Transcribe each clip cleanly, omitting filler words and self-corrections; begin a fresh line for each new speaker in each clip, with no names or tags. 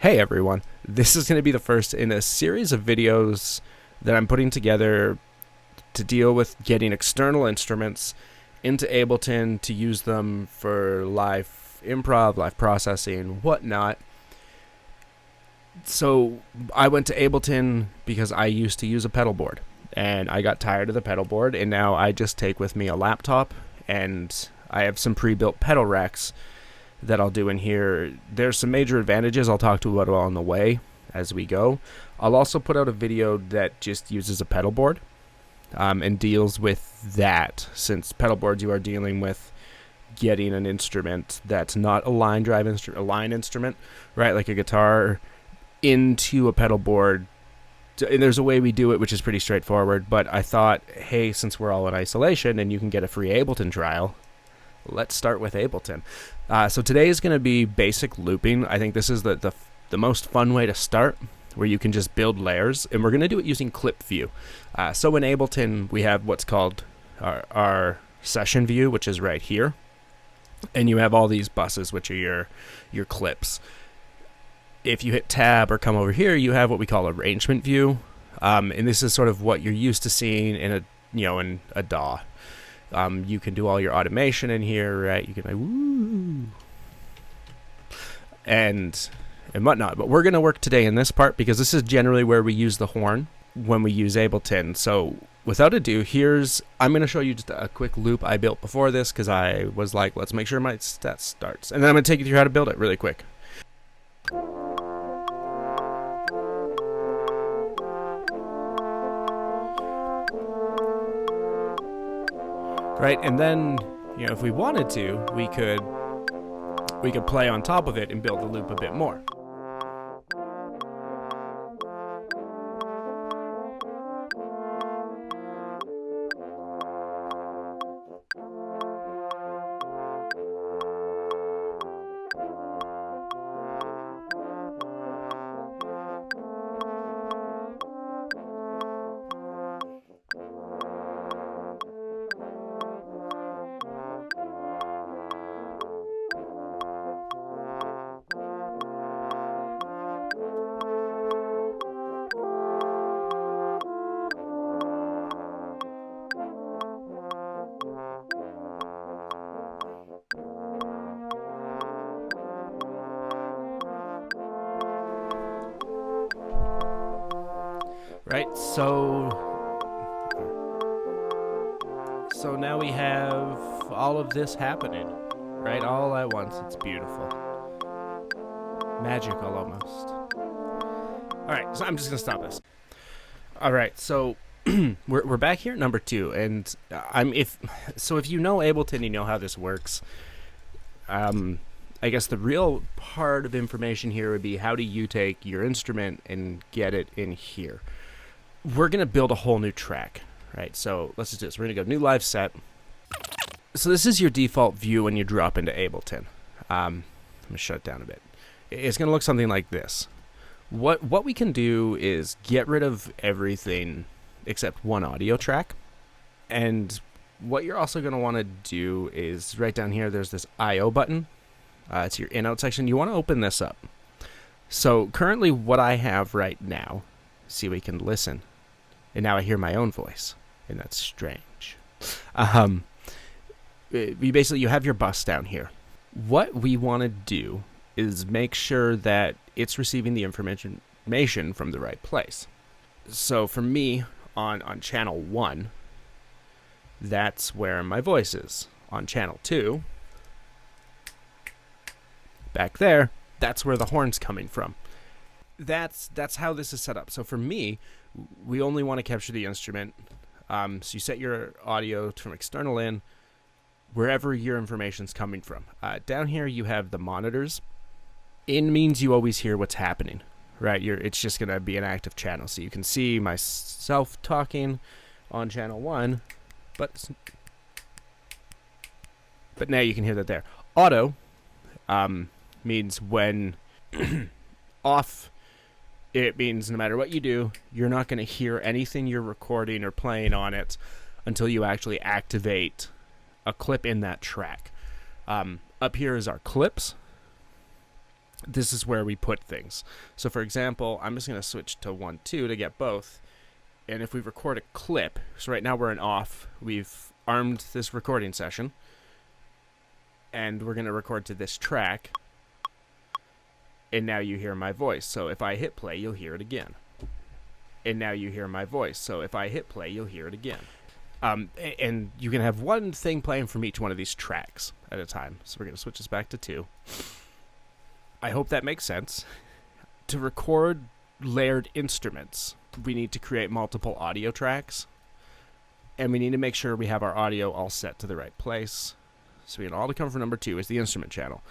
Hey everyone, this is going to be the first in a series of videos that I'm putting together to deal with getting external instruments into Ableton to use them for live improv, live processing, whatnot. So I went to Ableton because I used to use a pedal board and I got tired of the pedal board, and now I just take with me a laptop and I have some pre-built pedal racks that I'll do in here. There's some major advantages I'll talk to about on the way as we go. I'll also put out a video that just uses a pedal board and deals with that, since pedal boards you are dealing with getting an instrument that's not a line instrument, right, like a guitar, into a pedal board. And there's a way we do it which is pretty straightforward, but I thought, hey, since we're all in isolation and you can get a free Ableton trial, let's start with Ableton. So today is going to be basic looping. I think this is the most fun way to start, where you can just build layers, and we're going to do it using clip view. So in Ableton, we have what's called our session view, which is right here, and you have all these buses, which are your clips. If you hit tab or come over here, you have what we call arrangement view, and this is sort of what you're used to seeing in a DAW. You can do all your automation in here, right? You can like, woo, and whatnot. But we're going to work today in this part because this is generally where we use the horn when we use Ableton. So without ado, I'm going to show you just a quick loop I built before this, because I was like, let's make sure my stat starts. And then I'm going to take you through how to build it really quick. Right, and then, if we wanted to, we could play on top of it and build the loop a bit more. Right, so now we have all of this happening, right, all at once. It's beautiful. Magical, almost. Alright, so I'm just going to stop this. Alright, so we're back here at number 2, and if you know Ableton, you know how this works. I guess the real part of information here would be, how do you take your instrument and get it in here? We're going to build a whole new track, right? So let's just do this. We're going to go new live set. So this is your default view when you drop into Ableton. I'm going to shut it down a bit. It's going to look something like this. What we can do is get rid of everything except one audio track. And what you're also going to want to do is, right down here, there's this I/O button. It's your in-out section. You want to open this up. So currently what I have right now, see, we can listen. And now I hear my own voice, and that's strange. You have your bus down here. What we want to do is make sure that it's receiving the information from the right place. So for me, on channel 1, that's where my voice is. On channel 2, back there, that's where the horn's coming from. That's how this is set up. So for me, we only want to capture the instrument. So you set your audio from external in, wherever your information's coming from. Down here you have the monitors. In means you always hear what's happening, right? It's just going to be an active channel. So you can see myself talking on channel 1, but now you can hear that there. Auto means when off. It means no matter what you do, you're not going to hear anything you're recording or playing on it until you actually activate a clip in that track. Up here is our clips. this is where we put things. So for example, I'm just going to switch to 1, 2 to get both. And if we record a clip, so right now we're in off, we've armed this recording session, and we're going to record to this track, and now you hear my voice. So if I hit play, you'll hear it again. And now you hear my voice. So if I hit play, you'll hear it again. And you can have one thing playing from each one of these tracks at a time. So we're going to switch this back to 2. I hope that makes sense. To record layered instruments, we need to create multiple audio tracks, and we need to make sure we have our audio all set to the right place. So we get all to come from number 2 is the instrument channel.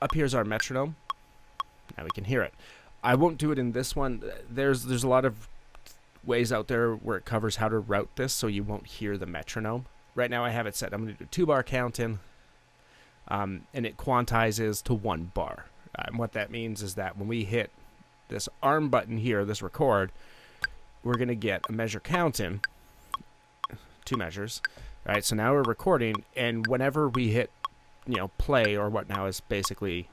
Up here's our metronome. Now we can hear it. I won't do it in this one. There's a lot of ways out there where it covers how to route this so you won't hear the metronome. Right now I have it set. I'm going to do 2-bar counting, and it quantizes to 1 bar. And what that means is that when we hit this arm button here, this record, we're going to get a measure counting, 2 measures. All right, so now we're recording, and whenever we hit, play, or what now is basically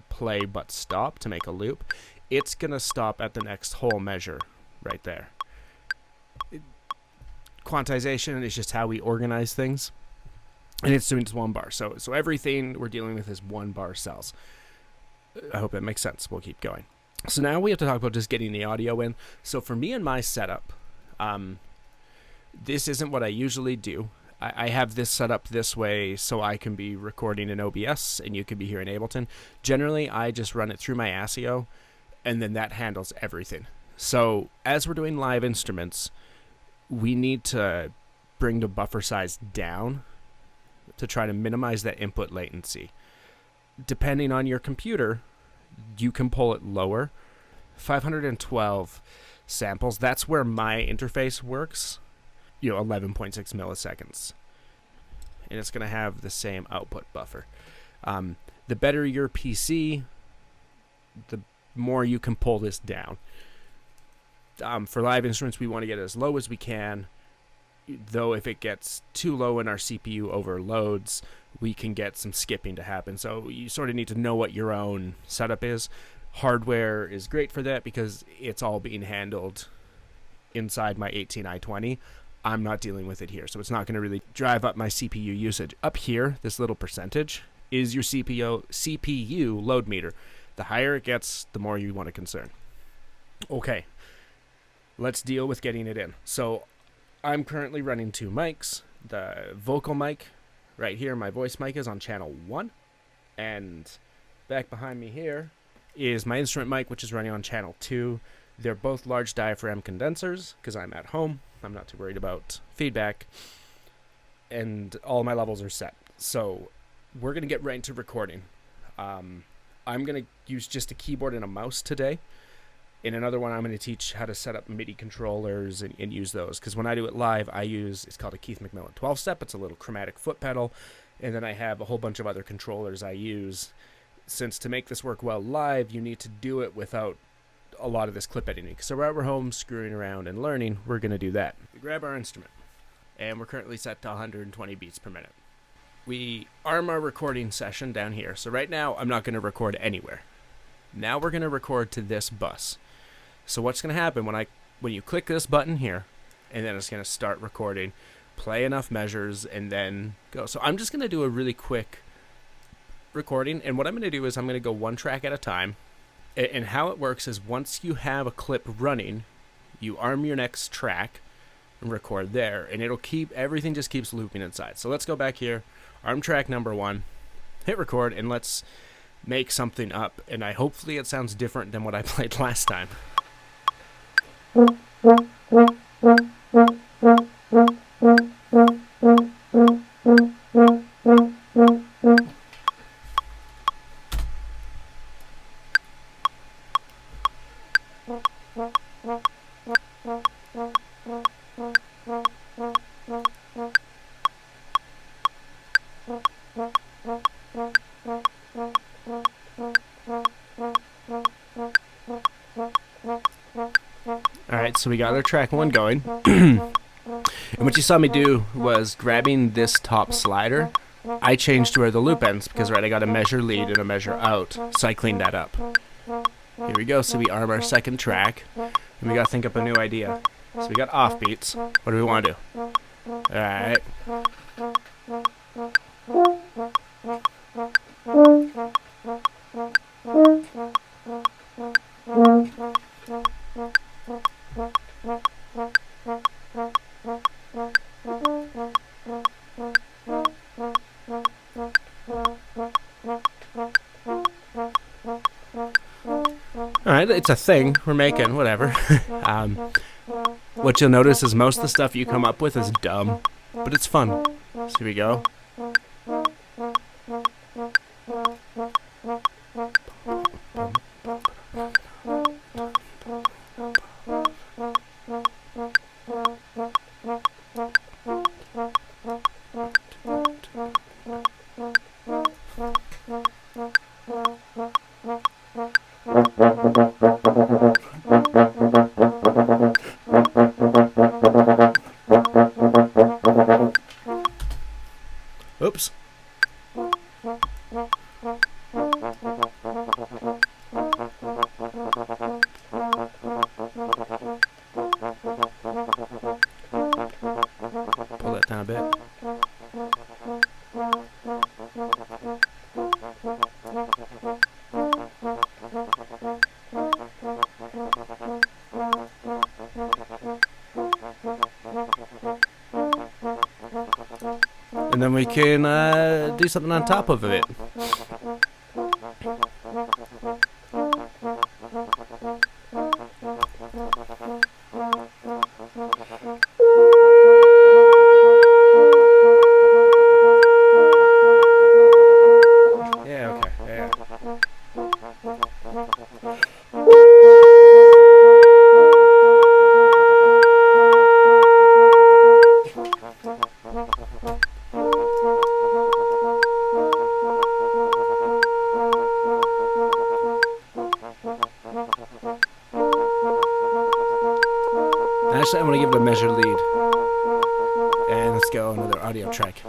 play but stop to make a loop, it's going to stop at the next whole measure right there. Quantization is just how we organize things, and it's doing just 1 bar. So everything we're dealing with is 1 bar cells. I hope that makes sense. We'll keep going. So now we have to talk about just getting the audio in. So for me and my setup, this isn't what I usually do. I have this set up this way so I can be recording in OBS and you can be here in Ableton. Generally, I just run it through my ASIO, and then that handles everything. So as we're doing live instruments, we need to bring the buffer size down to try to minimize that input latency. Depending on your computer, you can pull it lower. 512 samples, that's where my interface works. 11.6 milliseconds. And it's going to have the same output buffer. The better your PC, the more you can pull this down. For live instruments, we want to get it as low as we can. Though if it gets too low and our CPU overloads, we can get some skipping to happen. So you sort of need to know what your own setup is. Hardware is great for that because it's all being handled inside my 18i20. I'm not dealing with it here, so it's not going to really drive up my CPU usage. Up here, this little percentage is your CPU load meter. The higher it gets, the more you want to concern. Okay, let's deal with getting it in. So I'm currently running 2 mics. The vocal mic right here, my voice mic, is on channel 1. And back behind me here is my instrument mic, which is running on channel 2. They're both large diaphragm condensers because I'm at home. I'm not too worried about feedback. And all my levels are set. So we're going to get right into recording. I'm going to use just a keyboard and a mouse today. In another one, I'm going to teach how to set up MIDI controllers and use those. Because when I do it live, I use, it's called a Keith McMillan 12-step. It's a little chromatic foot pedal. And then I have a whole bunch of other controllers I use. Since to make this work well live, you need to do it without a lot of this clip editing. So while we're home screwing around and learning, we're going to do that. We grab our instrument. And we're currently set to 120 beats per minute. We arm our recording session down here. So right now, I'm not going to record anywhere. Now we're going to record to this bus. So what's going to happen when you click this button here, and then it's going to start recording, play enough measures, and then go. So I'm just going to do a really quick recording, and what I'm going to do is I'm going to go 1 track at a time. And how it works is once you have a clip running, you arm your next track and record there, and everything just keeps looping inside. So let's go back here, arm track number 1, hit record, and let's make something up. And hopefully it sounds different than what I played last time. Alright, so we got our track 1 going. And what you saw me do was grabbing this top slider I changed to where the loop ends because, right, I got a measure lead and a measure out, so I cleaned that up. Here we go. So we arm our second track, and we got to think up a new idea. So we got offbeats. What do we want to do? Alright. Alright, it's a thing we're making, whatever. What you'll notice is most of the stuff you come up with is dumb, but it's fun. So here we go. Oops. Pull that down a bit. And then we can do something on top of it. Yeah, okay, yeah. Actually, I'm going to give it a measure lead. And let's go another audio track.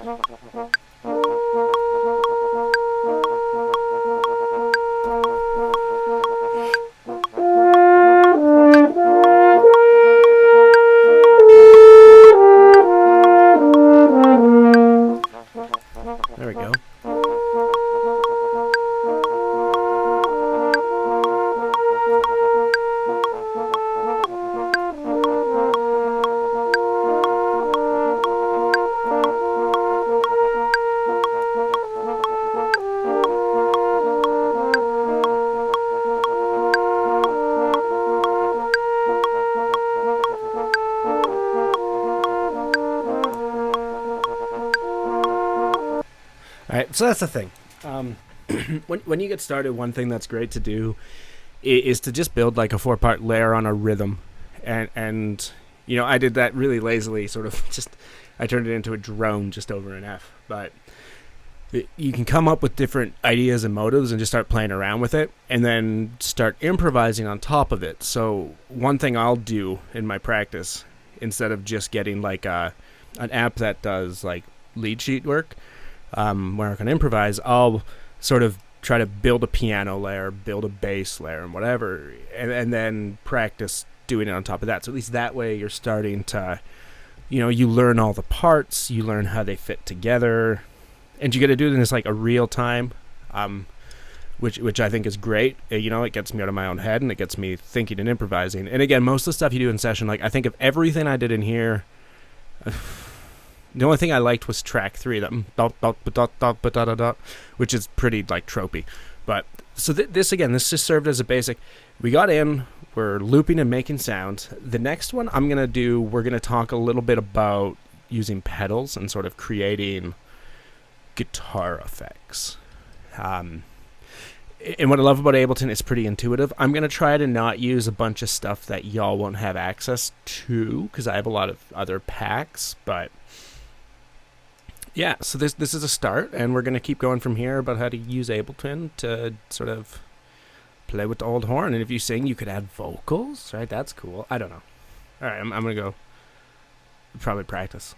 There we go. Alright, so that's the thing. When you get started, one thing that's great to do is to just build like a 4-part layer on a rhythm. And you know, I did that really lazily, sort of just, I turned it into a drone just over an F. But you can come up with different ideas and motives and just start playing around with it and then start improvising on top of it. So one thing I'll do in my practice, instead of just getting like an app that does like lead sheet work, where I can improvise, I'll sort of try to build a piano layer, build a bass layer, and whatever, and then practice doing it on top of that. So at least that way you're starting to, you know, you learn all the parts, you learn how they fit together, and you get to do it in this like a real time, which I think is great. You know, it gets me out of my own head and it gets me thinking and improvising. And again, most of the stuff you do in session, like I think of everything I did in here. The only thing I liked was track 3, that which is pretty like tropey. But so this just served as a basic. We got in, we're looping and making sounds. The next one we're gonna talk a little bit about using pedals and sort of creating guitar effects. And what I love about Ableton, it's pretty intuitive. I'm gonna try to not use a bunch of stuff that y'all won't have access to because I have a lot of other packs, but yeah, so this is a start, and we're going to keep going from here about how to use Ableton to sort of play with the old horn. And if you sing, you could add vocals, right? That's cool. I don't know. All right, I'm going to go probably practice.